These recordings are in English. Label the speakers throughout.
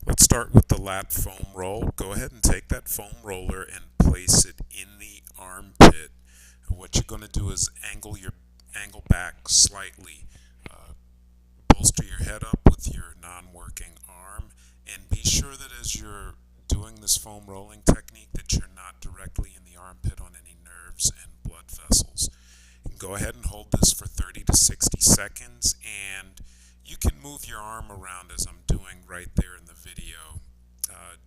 Speaker 1: Let's start with the lat foam roll. Go ahead and take that foam roller and place it in the armpit. What you're going to do is angle back slightly. Bolster your head up with your non-working arm, and be sure that as you're doing this foam rolling technique that you're not directly in the armpit on any nerves and blood vessels. You can go ahead and hold this for 30 to 60 seconds, and you can move your arm around as I'm doing right there in the video,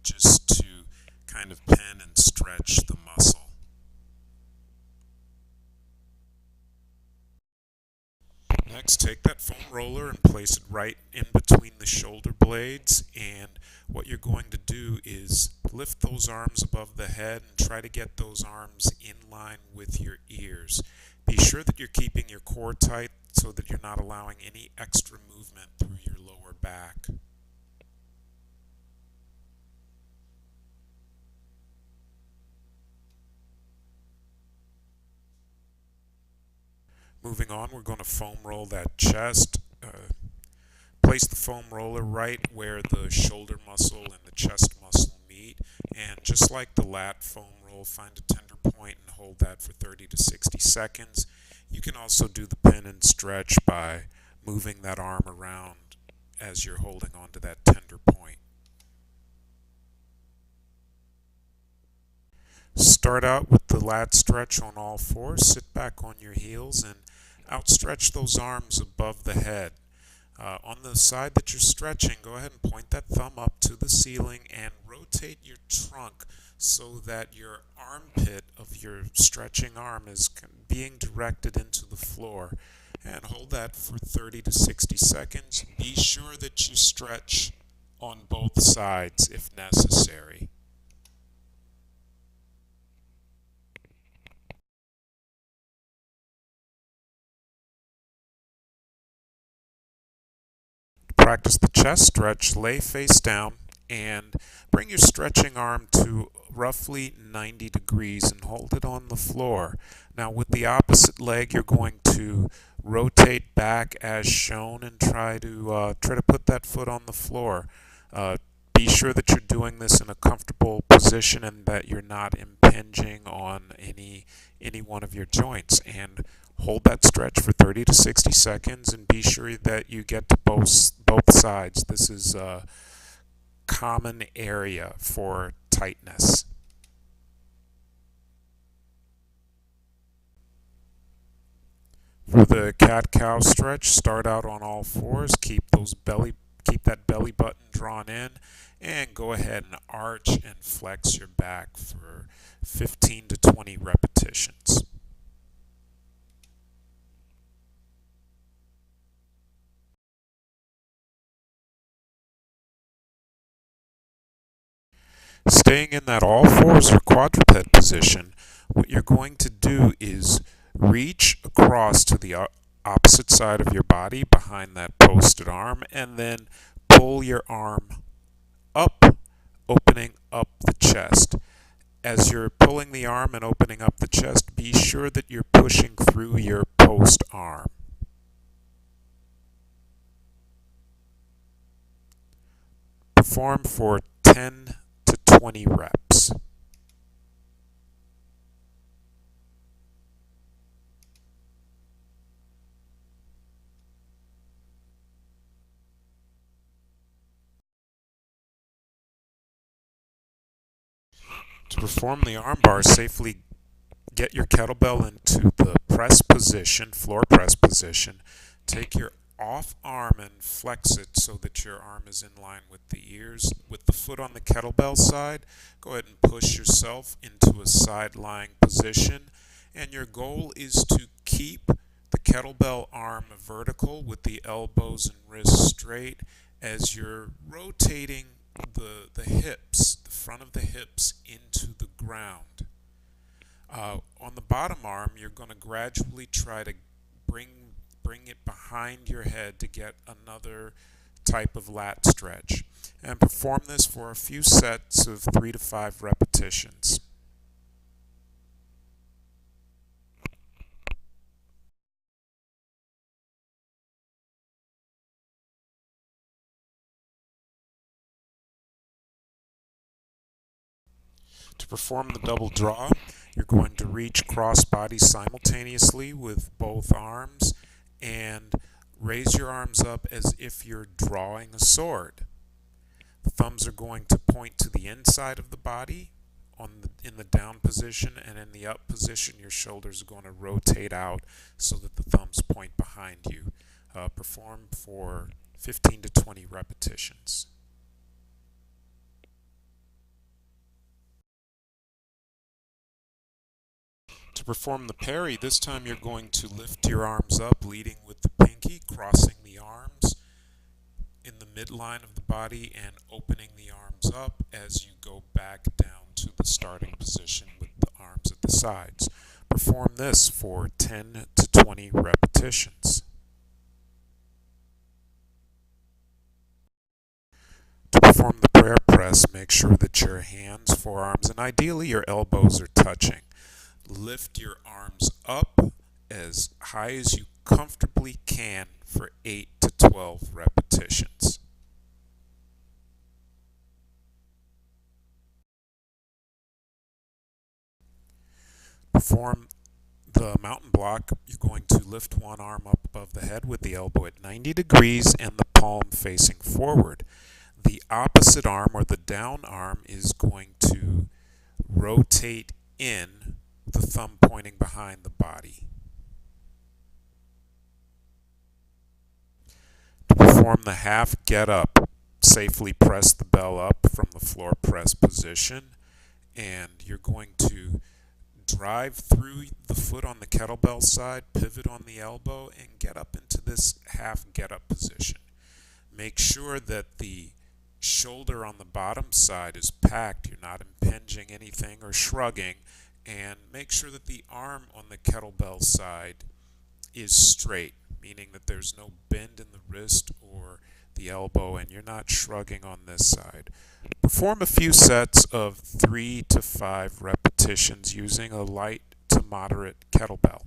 Speaker 1: just to kind of pin and stretch the muscle. Next, take that foam roller and place it right in between the shoulder blades, and what you're going to do is lift those arms above the head and try to get those arms in line with your ears. Be sure that you're keeping your core tight so that you're not allowing any extra movement through your lower back. Moving on, we're going to foam roll that chest. Place the foam roller right where the shoulder muscle and the chest muscle meet, and just like the lat foam roll, find a tender point and hold that for 30 to 60 seconds. You can also do the pin and stretch by moving that arm around as you're holding on to that tender point. Start out with the lat stretch on all fours. Sit back on your heels and outstretch those arms above the head. On the side that you're stretching, go ahead and point that thumb up to the ceiling and rotate your trunk so that your armpit of your stretching arm is being directed into the floor. And hold that for 30 to 60 seconds. Be sure that you stretch on both sides if necessary. Practice the chest stretch. Lay face down and bring your stretching arm to roughly 90 degrees and hold it on the floor. Now with the opposite leg, you're going to rotate back as shown and try to put that foot on the floor. Be sure that you're doing this in a comfortable position and that you're not impinging on any one of your joints. And hold that stretch for 30 to 60 seconds and be sure that you get to both sides. This is a common area for tightness. For the cat-cow stretch, start out on all fours, keep that belly button drawn in, and go ahead and arch and flex your back for 15 to 20 repetitions. Staying in that all fours or quadruped position, what you're going to do is reach across to the opposite side of your body behind that posted arm and then pull your arm up, opening up the chest. As you're pulling the arm and opening up the chest, be sure that you're pushing through your post arm. Perform for 10 to 20 reps. To perform the arm bar safely, get your kettlebell into the press position, floor press position. Take your off arm and flex it so that your arm is in line with the ears. With the foot on the kettlebell side, go ahead and push yourself into a side lying position. And your goal is to keep the kettlebell arm vertical with the elbows and wrists straight as you're rotating the hips, the front of the hips into the ground. On the bottom arm, you're going to gradually try to bring it behind your head to get another type of lat stretch. And perform this for a few sets of 3 to 5 repetitions. To perform the double draw, you're going to reach cross body simultaneously with both arms and raise your arms up as if you're drawing a sword. The thumbs are going to point to the inside of the body in the down position, and in the up position your shoulders are going to rotate out so that the thumbs point behind you. Perform for 15 to 20 repetitions. To perform the parry, this time you're going to lift your arms up, leading with the pinky, crossing the arms in the midline of the body and opening the arms up as you go back down to the starting position with the arms at the sides. Perform this for 10 to 20 repetitions. To perform the prayer press, make sure that your hands, forearms, and ideally your elbows are touching. Lift your arms up as high as you comfortably can for 8 to 12 repetitions. Perform the mountain block. You're going to lift one arm up above the head with the elbow at 90 degrees and the palm facing forward. The opposite arm, or the down arm, is going to rotate in, the thumb pointing behind the body. To perform the half get up, safely press the bell up from the floor press position, and you're going to drive through the foot on the kettlebell side, pivot on the elbow, and get up into this half get up position. Make sure that the shoulder on the bottom side is packed, you're not impinging anything or shrugging, and make sure that the arm on the kettlebell side is straight, meaning that there's no bend in the wrist or the elbow and you're not shrugging on this side. Perform a few sets of 3 to 5 repetitions using a light to moderate kettlebell.